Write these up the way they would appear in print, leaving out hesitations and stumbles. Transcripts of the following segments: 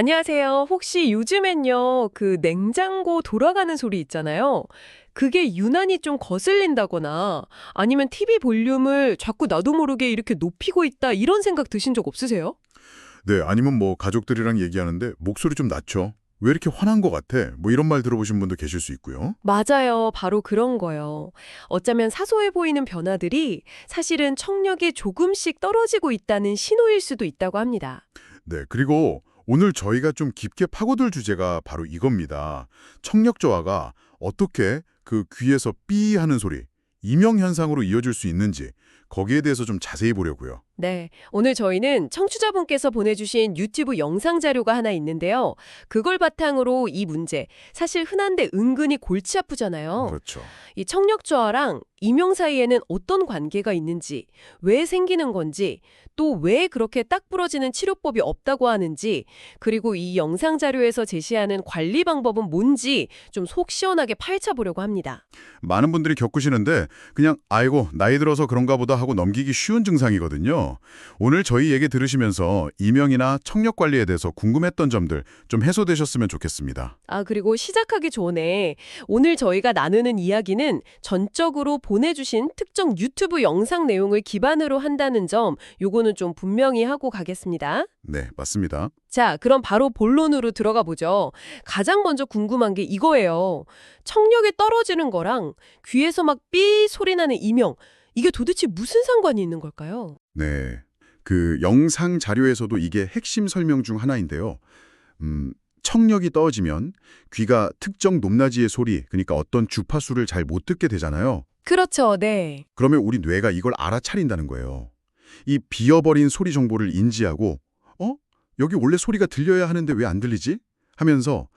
안녕하세요. 혹시 요즘엔요, 그 냉장고 돌아가는 소리 있잖아요. 그게 유난히 좀 거슬린다거나 아니면 TV 볼륨을 자꾸 나도 모르게 이렇게 높이고 있다 이런 생각 드신 적 없으세요? 네, 아니면 뭐 가족들이랑 얘기하는데 목소리 좀 낮춰. 왜 이렇게 화난 것 같아? 뭐 이런 말 들어보신 분도 계실 수 있고요. 맞아요. 바로 그런 거요. 어쩌면 사소해 보이는 변화들이 사실은 청력이 조금씩 떨어지고 있다는 신호일 수도 있다고 합니다. 네, 그리고 오늘 저희가 좀 깊게 파고들 주제가 바로 이겁니다. 청력 저하가 어떻게 그 귀에서 삐 하는 소리, 이명 현상으로 이어질 수 있는지 거기에 대해서 좀 자세히 보려고요. 네. 오늘 저희는 청취자분께서 보내주신 유튜브 영상 자료가 하나 있는데요. 그걸 바탕으로 이 문제, 사실 흔한데 은근히 골치 아프잖아요. 그렇죠. 이 청력 저하랑 이명 사이에는 어떤 관계가 있는지, 왜 생기는 건지, 또 왜 그렇게 딱 부러지는 치료법이 없다고 하는지, 그리고 이 영상 자료에서 제시하는 관리 방법은 뭔지 좀 속 시원하게 파헤쳐 보려고 합니다. 많은 분들이 겪으시는데 그냥 아이고 나이 들어서 그런가 보다 하고 넘기기 쉬운 증상이거든요. 오늘 저희 얘기 들으시면서 이명이나 청력 관리에 대해서 궁금했던 점들 좀 해소되셨으면 좋겠습니다. 아, 그리고 시작하기 전에 오늘 저희가 나누는 이야기는 전적으로 보내주신 특정 유튜브 영상 내용을 기반으로 한다는 점, 요거는 좀 분명히 하고 가겠습니다. 네, 맞습니다. 자, 그럼 바로 본론으로 들어가 보죠. 가장 먼저 궁금한 게 이거예요. 청력이 떨어지는 거랑 귀에서 막 삐 소리 나는 이명, 이게 도대체 무슨 상관이 있는 걸까요? 네. 그 영상 자료에서도 이게 핵심 설명 중 하나인데요. 청력이 떨어지면 귀가 특정 높낮이의 소리, 그러니까 어떤 주파수를 잘 못 듣게 되잖아요. 그렇죠, 네. 그러면 우리 뇌가 이걸 알아차린다는 거예요. 이 비어버린 소리 정보를 인지하고 어? 여기 원래 소리가 들려야 하는데 왜 안 들리지? 하면서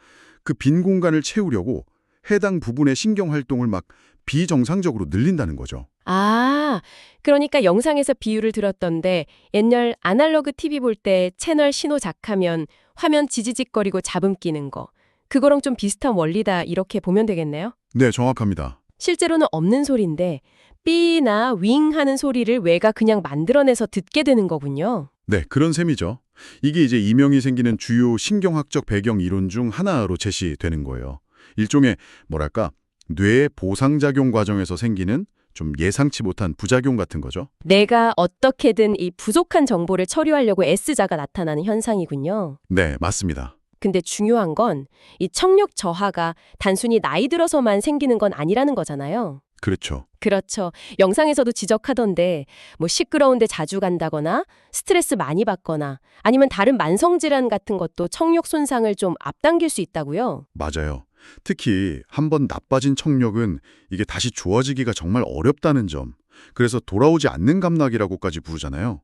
그 빈 공간을 채우려고 해당 부분의 신경 활동을 막 비정상적으로 늘린다는 거죠. 아, 그러니까 영상에서 비유를 들었던데 옛날 아날로그 TV 볼 때 채널 신호 작하면 화면 지지직거리고 잡음 끼는 거. 그거랑 좀 비슷한 원리다 이렇게 보면 되겠네요. 네, 정확합니다. 실제로는 없는 소리인데 삐나 윙 하는 소리를 외가 그냥 만들어내서 듣게 되는 거군요. 네, 그런 셈이죠. 이게 이제 이명이 생기는 주요 신경학적 배경 이론 중 하나로 제시되는 거예요. 일종의 뭐랄까 뇌의 보상작용 과정에서 생기는 좀 예상치 못한 부작용 같은 거죠. 내가 어떻게든 이 부족한 정보를 처리하려고 애쓰자가 나타나는 현상이군요. 네, 맞습니다. 근데 중요한 건 이 청력 저하가 단순히 나이 들어서만 생기는 건 아니라는 거잖아요. 그렇죠. 그렇죠. 영상에서도 지적하던데 뭐 시끄러운데 자주 간다거나 스트레스 많이 받거나 아니면 다른 만성질환 같은 것도 청력 손상을 좀 앞당길 수 있다고요. 맞아요. 특히 한번 나빠진 청력은 이게 다시 좋아지기가 정말 어렵다는 점. 그래서 돌아오지 않는 감락이라고까지 부르잖아요.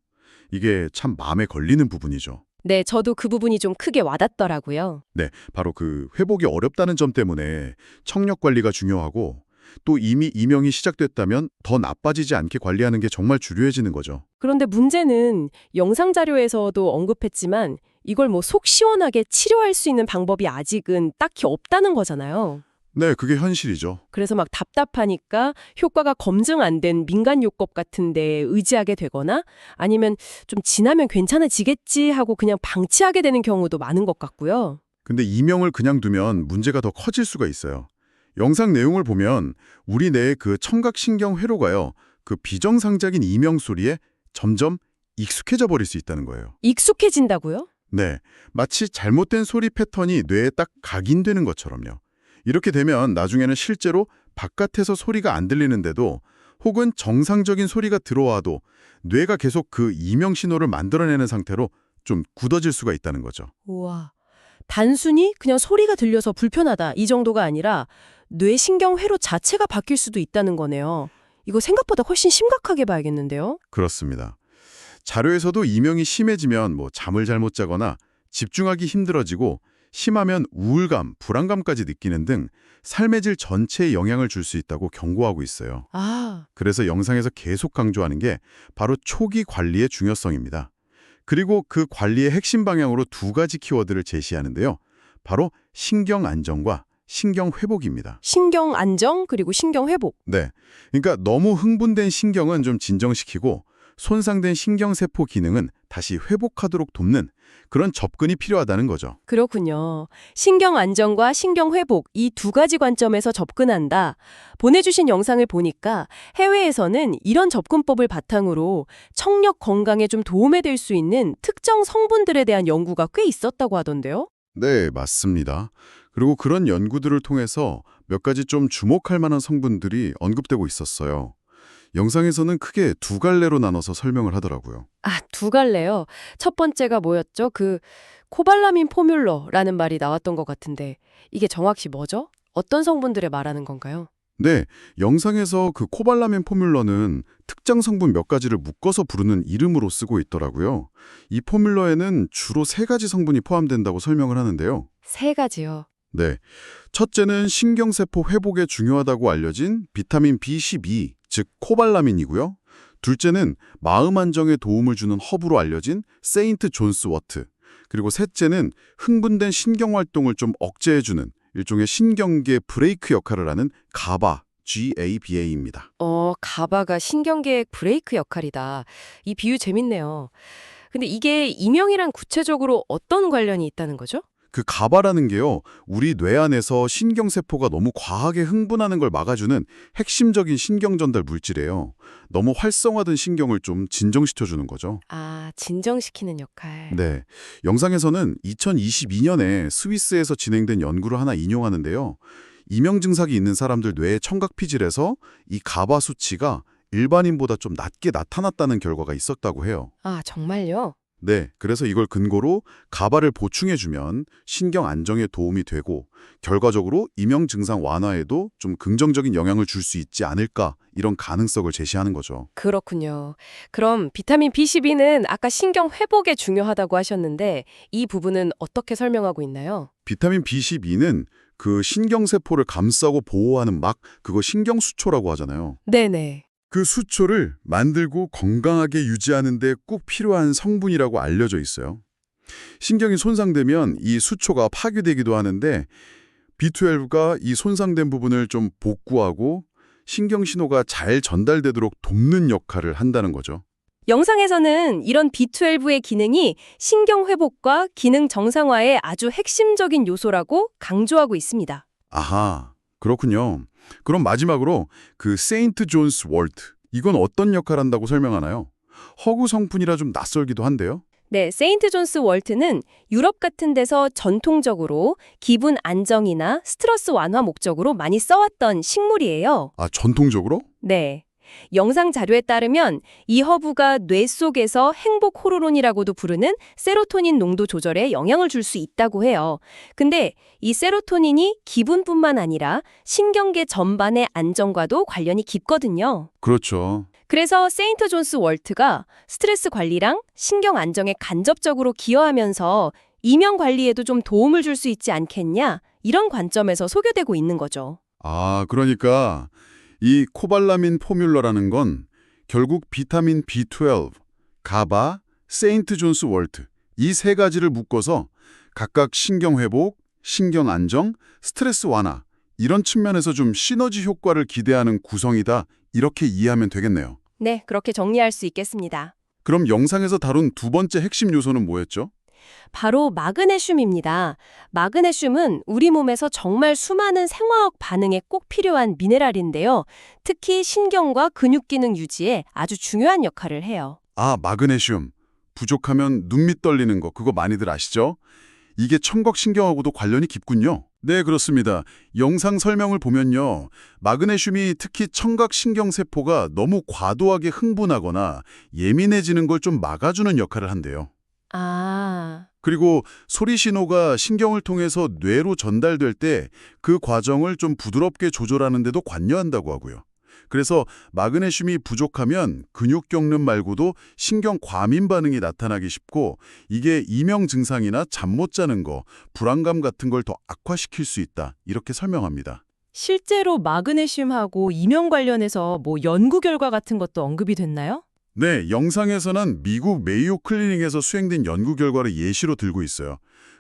이게 참 마음에 걸리는 부분이죠. 네, 저도 그 부분이 좀 크게 와닿더라고요. 네, 바로 그 회복이 어렵다는 점 때문에 청력 관리가 중요하고 또 이미 이명이 시작됐다면 더 나빠지지 않게 관리하는 게 정말 중요해지는 거죠. 그런데 문제는 영상 자료에서도 언급했지만 이걸 뭐 속 시원하게 치료할 수 있는 방법이 아직은 딱히 없다는 거잖아요. 네, 그게 현실이죠. 그래서 막 답답하니까 효과가 검증 안 된 민간요법 같은 데 의지하게 되거나 아니면 좀 지나면 괜찮아지겠지 하고 그냥 방치하게 되는 경우도 많은 것 같고요. 근데 이명을 그냥 두면 문제가 더 커질 수가 있어요. 영상 내용을 보면 우리 뇌의 그 청각신경 회로가요. 그 비정상적인 이명 소리에 점점 익숙해져 버릴 수 있다는 거예요. 익숙해진다고요? 네, 마치 잘못된 소리 패턴이 뇌에 딱 각인되는 것처럼요. 이렇게 되면 나중에는 실제로 바깥에서 소리가 안 들리는데도 혹은 정상적인 소리가 들어와도 뇌가 계속 그 이명 신호를 만들어내는 상태로 좀 굳어질 수가 있다는 거죠. 우와. 단순히 그냥 소리가 들려서 불편하다 이 정도가 아니라 뇌신경 회로 자체가 바뀔 수도 있다는 거네요. 이거 생각보다 훨씬 심각하게 봐야겠는데요? 그렇습니다. 자료에서도 이명이 심해지면 뭐 잠을 잘못 자거나 집중하기 힘들어지고 심하면 우울감, 불안감까지 느끼는 등 삶의 질 전체에 영향을 줄 수 있다고 경고하고 있어요. 아, 그래서 영상에서 계속 강조하는 게 바로 초기 관리의 중요성입니다. 그리고 그 관리의 핵심 방향으로 두 가지 키워드를 제시하는데요. 바로 신경 안정과 신경 회복입니다. 신경 안정 그리고 신경 회복. 네. 그러니까 너무 흥분된 신경은 좀 진정시키고 손상된 신경세포 기능은 다시 회복하도록 돕는 그런 접근이 필요하다는 거죠. 그렇군요. 신경 안정과 신경 회복 이 두 가지 관점에서 접근한다. 보내주신 영상을 보니까 해외에서는 이런 접근법을 바탕으로 청력 건강에 좀 도움이 될 수 있는 특정 성분들에 대한 연구가 꽤 있었다고 하던데요. 네, 맞습니다. 그리고 그런 연구들을 통해서 몇 가지 좀 주목할 만한 성분들이 언급되고 있었어요. 영상에서는 크게 두 갈래로 나눠서 설명을 하더라고요. 아, 두 갈래요. 첫 번째가 뭐였죠? 코발라민 포뮬러라는 말이 나왔던 것 같은데 이게 정확히 뭐죠? 어떤 성분들을 말하는 건가요? 네, 영상에서 그 코발라민 포뮬러는 특정 성분 몇 가지를 묶어서 부르는 이름으로 쓰고 있더라고요. 이 포뮬러에는 주로 세 가지 성분이 포함된다고 설명을 하는데요. 세 가지요. 네, 첫째는 신경세포 회복에 중요하다고 알려진 비타민 B12, 즉 코발라민이고요. 둘째는 마음 안정에 도움을 주는 허브로 알려진 세인트 존스 워트. 그리고 셋째는 흥분된 신경 활동을 좀 억제해주는 일종의 신경계 브레이크 역할을 하는 가바, GABA입니다. 가바가 신경계의 브레이크 역할이다. 이 비유 재밌네요. 근데 이게 이명이랑 구체적으로 어떤 관련이 있다는 거죠? 그 가바라는 게요, 우리 뇌 안에서 신경세포가 너무 과하게 흥분하는 걸 막아주는 핵심적인 신경전달 물질이에요. 너무 활성화된 신경을 좀 진정시켜주는 거죠. 아, 진정시키는 역할. 네, 영상에서는 2022년에 스위스에서 진행된 연구를 하나 인용하는데요. 이명 증상이 있는 사람들 뇌의 청각 피질에서 이 가바 수치가 일반인보다 좀 낮게 나타났다는 결과가 있었다고 해요. 아, 정말요? 네, 그래서 이걸 근거로 가바를 보충해주면 신경 안정에 도움이 되고 결과적으로 이명 증상 완화에도 좀 긍정적인 영향을 줄 수 있지 않을까 이런 가능성을 제시하는 거죠. 그렇군요. 그럼 비타민 B12는 아까 신경 회복에 중요하다고 하셨는데 이 부분은 어떻게 설명하고 있나요? 비타민 B12는 그 신경세포를 감싸고 보호하는 그거 신경수초라고 하잖아요. 네네. 그 수초를 만들고 건강하게 유지하는 데 꼭 필요한 성분이라고 알려져 있어요. 신경이 손상되면 이 수초가 파괴되기도 하는데 B12가 이 손상된 부분을 좀 복구하고 신경 신호가 잘 전달되도록 돕는 역할을 한다는 거죠. 영상에서는 이런 B12의 기능이 신경 회복과 기능 정상화의 아주 핵심적인 요소라고 강조하고 있습니다. 아하, 그렇군요. 그럼 마지막으로 그 세인트 존스 월트, 이건 어떤 역할을 한다고 설명하나요? 허구 성분이라 좀 낯설기도 한데요. 네, 세인트 존스 월트는 유럽 같은 데서 전통적으로 기분 안정이나 스트레스 완화 목적으로 많이 써왔던 식물이에요. 아, 전통적으로? 네. 영상 자료에 따르면 이 허브가 뇌 속에서 행복 호르몬이라고도 부르는 세로토닌 농도 조절에 영향을 줄 수 있다고 해요. 근데 이 세로토닌이 기분뿐만 아니라 신경계 전반의 안정과도 관련이 깊거든요. 그렇죠. 그래서 세인트 존스 월트가 스트레스 관리랑 신경 안정에 간접적으로 기여하면서 이명 관리에도 좀 도움을 줄 수 있지 않겠냐? 이런 관점에서 소개되고 있는 거죠. 아, 그러니까 이 코발라민 포뮬러라는 건 결국 비타민 B12, 가바, 세인트 존스 월트 이 세 가지를 묶어서 각각 신경 회복, 신경 안정, 스트레스 완화 이런 측면에서 좀 시너지 효과를 기대하는 구성이다 이렇게 이해하면 되겠네요. 네, 그렇게 정리할 수 있겠습니다. 그럼 영상에서 다룬 두 번째 핵심 요소는 뭐였죠? 바로 마그네슘입니다. 마그네슘은 우리 몸에서 정말 수많은 생화학 반응에 꼭 필요한 미네랄인데요. 특히 신경과 근육 기능 유지에 아주 중요한 역할을 해요. 아, 마그네슘. 부족하면 눈밑 떨리는 거 그거 많이들 아시죠? 이게 청각신경하고도 관련이 깊군요. 네, 그렇습니다. 영상 설명을 보면요. 마그네슘이 특히 청각신경세포가 너무 과도하게 흥분하거나 예민해지는 걸 좀 막아주는 역할을 한대요. 아, 그리고 소리 신호가 신경을 통해서 뇌로 전달될 때 그 과정을 좀 부드럽게 조절하는 데도 관여한다고 하고요. 그래서 마그네슘이 부족하면 근육 경련 말고도 신경 과민 반응이 나타나기 쉽고 이게 이명 증상이나 잠 못 자는 거, 불안감 같은 걸 더 악화시킬 수 있다. 이렇게 설명합니다. 실제로 마그네슘하고 이명 관련해서 연구 결과 같은 것도 언급이 됐나요? 네, 영상에서는 미국 메이오 클리닉에서 수행된 연구 결과를 예시로 들고 있어요.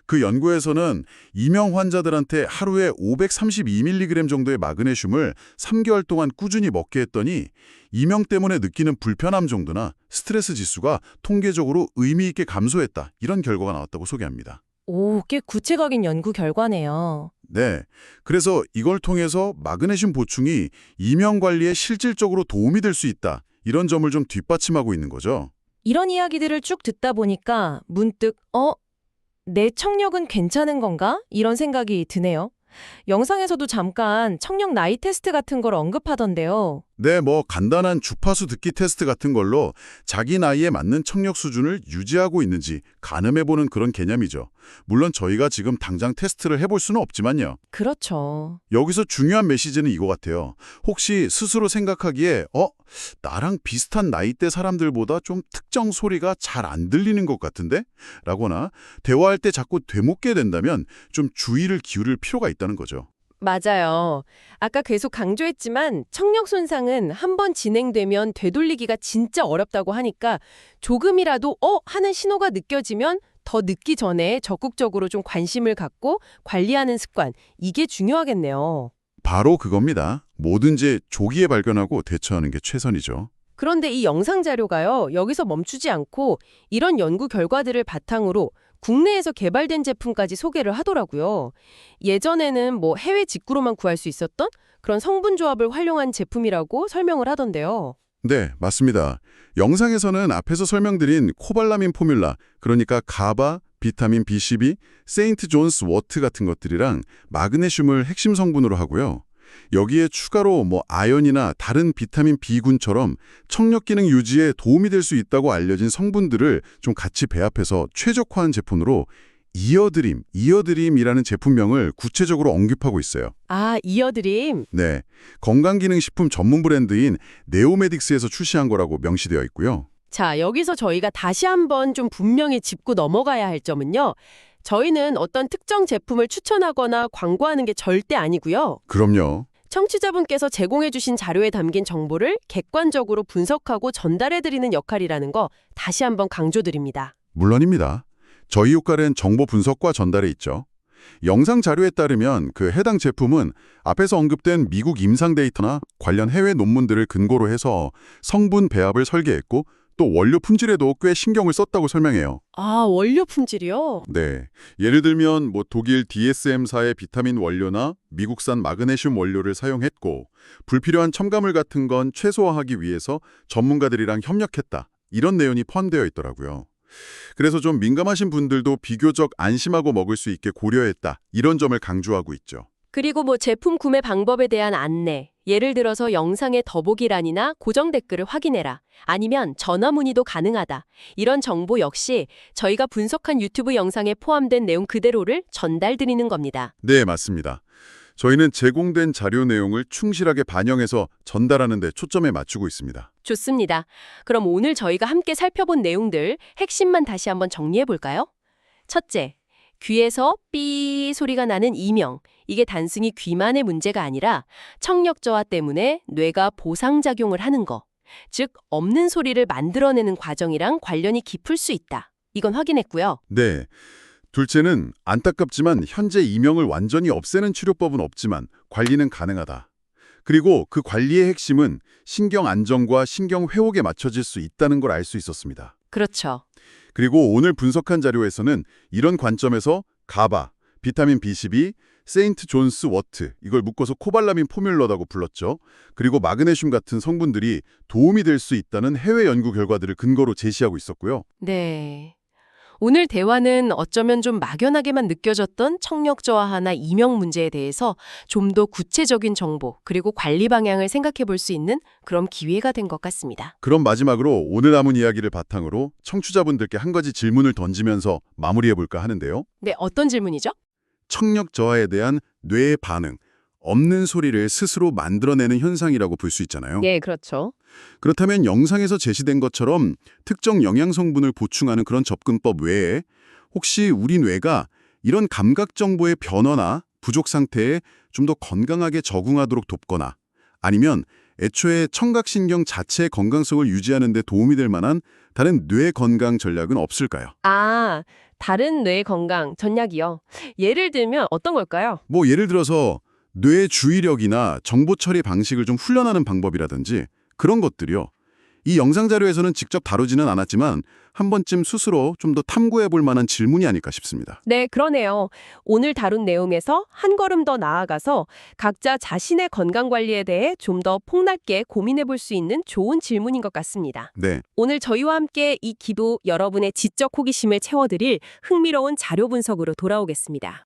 그 연구에서는 이명 환자들한테 하루에 532mg 정도의 마그네슘을 3개월 동안 꾸준히 먹게 했더니 이명 때문에 느끼는 불편함 정도나 스트레스 지수가 통계적으로 의미 있게 감소했다. 이런 결과가 나왔다고 소개합니다. 오, 꽤 구체적인 연구 결과네요. 네. 그래서 이걸 통해서 마그네슘 보충이 이명 관리에 실질적으로 도움이 될 수 있다. 이런 점을 좀 뒷받침하고 있는 거죠. 이런 이야기들을 쭉 듣다 보니까 문득 내 청력은 괜찮은 건가? 이런 생각이 드네요. 영상에서도 잠깐 청력 나이 테스트 같은 걸 언급하던데요. 네, 간단한 주파수 듣기 테스트 같은 걸로 자기 나이에 맞는 청력 수준을 유지하고 있는지 가늠해보는 그런 개념이죠. 물론 저희가 지금 당장 테스트를 해볼 수는 없지만요. 그렇죠. 여기서 중요한 메시지는 이거 같아요. 혹시 스스로 생각하기에 나랑 비슷한 나이대 사람들보다 좀 특정 소리가 잘 안 들리는 것 같은데? 라거나 대화할 때 자꾸 되묻게 된다면 좀 주의를 기울일 필요가 있다는 거죠. 맞아요. 아까 계속 강조했지만 청력 손상은 한번 진행되면 되돌리기가 진짜 어렵다고 하니까 조금이라도 하는 신호가 느껴지면 더 늦기 전에 적극적으로 좀 관심을 갖고 관리하는 습관, 이게 중요하겠네요. 바로 그겁니다. 뭐든지 조기에 발견하고 대처하는 게 최선이죠. 그런데 이 영상 자료가요, 여기서 멈추지 않고 이런 연구 결과들을 바탕으로 국내에서 개발된 제품까지 소개를 하더라고요. 예전에는 해외 직구로만 구할 수 있었던 그런 성분 조합을 활용한 제품이라고 설명을 하던데요. 네, 맞습니다. 영상에서는 앞에서 설명드린 코발라민 포뮬라, 그러니까 가바, 비타민 B12, 세인트 존스 워트 같은 것들이랑 마그네슘을 핵심 성분으로 하고요. 여기에 추가로 아연이나 다른 비타민 B군처럼 청력 기능 유지에 도움이 될 수 있다고 알려진 성분들을 좀 같이 배합해서 최적화한 제품으로 이어드림이라는 제품명을 구체적으로 언급하고 있어요. 아, 이어드림. 네, 건강기능식품 전문 브랜드인 네오메딕스에서 출시한 거라고 명시되어 있고요. 자, 여기서 저희가 다시 한번 좀 분명히 짚고 넘어가야 할 점은요. 저희는 어떤 특정 제품을 추천하거나 광고하는 게 절대 아니고요. 그럼요. 청취자분께서 제공해주신 자료에 담긴 정보를 객관적으로 분석하고 전달해드리는 역할이라는 거 다시 한번 강조드립니다. 물론입니다. 저희 효과는 정보 분석과 전달에 있죠. 영상 자료에 따르면 그 해당 제품은 앞에서 언급된 미국 임상 데이터나 관련 해외 논문들을 근거로 해서 성분 배합을 설계했고 또 원료 품질에도 꽤 신경을 썼다고 설명해요. 아, 원료 품질이요? 네. 예를 들면 독일 DSM사의 비타민 원료나 미국산 마그네슘 원료를 사용했고 불필요한 첨가물 같은 건 최소화하기 위해서 전문가들이랑 협력했다. 이런 내용이 포함되어 있더라고요. 그래서 좀 민감하신 분들도 비교적 안심하고 먹을 수 있게 고려했다. 이런 점을 강조하고 있죠. 그리고 제품 구매 방법에 대한 안내. 예를 들어서 영상의 더보기란이나 고정 댓글을 확인해라. 아니면 전화 문의도 가능하다. 이런 정보 역시 저희가 분석한 유튜브 영상에 포함된 내용 그대로를 전달드리는 겁니다. 네, 맞습니다. 저희는 제공된 자료 내용을 충실하게 반영해서 전달하는 데 초점에 맞추고 있습니다. 좋습니다. 그럼 오늘 저희가 함께 살펴본 내용들 핵심만 다시 한번 정리해 볼까요? 첫째, 귀에서 삐 소리가 나는 이명. 이게 단순히 귀만의 문제가 아니라 청력 저하 때문에 뇌가 보상작용을 하는 거. 즉, 없는 소리를 만들어내는 과정이랑 관련이 깊을 수 있다. 이건 확인했고요. 네. 둘째는 안타깝지만 현재 이명을 완전히 없애는 치료법은 없지만 관리는 가능하다. 그리고 그 관리의 핵심은 신경 안정과 신경 회복에 맞춰질 수 있다는 걸 알 수 있었습니다. 그렇죠. 그리고 오늘 분석한 자료에서는 이런 관점에서 가바, 비타민 B12, 세인트 존스 워트, 이걸 묶어서 코발라민 포뮬러라고 불렀죠. 그리고 마그네슘 같은 성분들이 도움이 될 수 있다는 해외 연구 결과들을 근거로 제시하고 있었고요. 네. 오늘 대화는 어쩌면 좀 막연하게만 느껴졌던 청력 저하나 이명 문제에 대해서 좀 더 구체적인 정보 그리고 관리 방향을 생각해 볼 수 있는 그런 기회가 된 것 같습니다. 그럼 마지막으로 오늘 남은 이야기를 바탕으로 청취자분들께 한 가지 질문을 던지면서 마무리해볼까 하는데요. 네, 어떤 질문이죠? 청력 저하에 대한 뇌의 반응, 없는 소리를 스스로 만들어내는 현상이라고 볼 수 있잖아요. 네, 그렇죠. 그렇다면 영상에서 제시된 것처럼 특정 영양 성분을 보충하는 그런 접근법 외에 혹시 우리 뇌가 이런 감각 정보의 변화나 부족 상태에 좀 더 건강하게 적응하도록 돕거나 아니면 애초에 청각신경 자체의 건강성을 유지하는 데 도움이 될 만한 다른 뇌 건강 전략은 없을까요? 아, 다른 뇌 건강 전략이요. 예를 들면 어떤 걸까요? 뭐 예를 들어서 뇌 주의력이나 정보 처리 방식을 좀 훈련하는 방법이라든지 그런 것들이요. 이 영상 자료에서는 직접 다루지는 않았지만 한 번쯤 스스로 좀 더 탐구해 볼 만한 질문이 아닐까 싶습니다. 네, 그러네요. 오늘 다룬 내용에서 한 걸음 더 나아가서 각자 자신의 건강 관리에 대해 좀 더 폭넓게 고민해 볼 수 있는 좋은 질문인 것 같습니다. 네, 오늘 저희와 함께 이 기도 여러분의 지적 호기심을 채워드릴 흥미로운 자료 분석으로 돌아오겠습니다.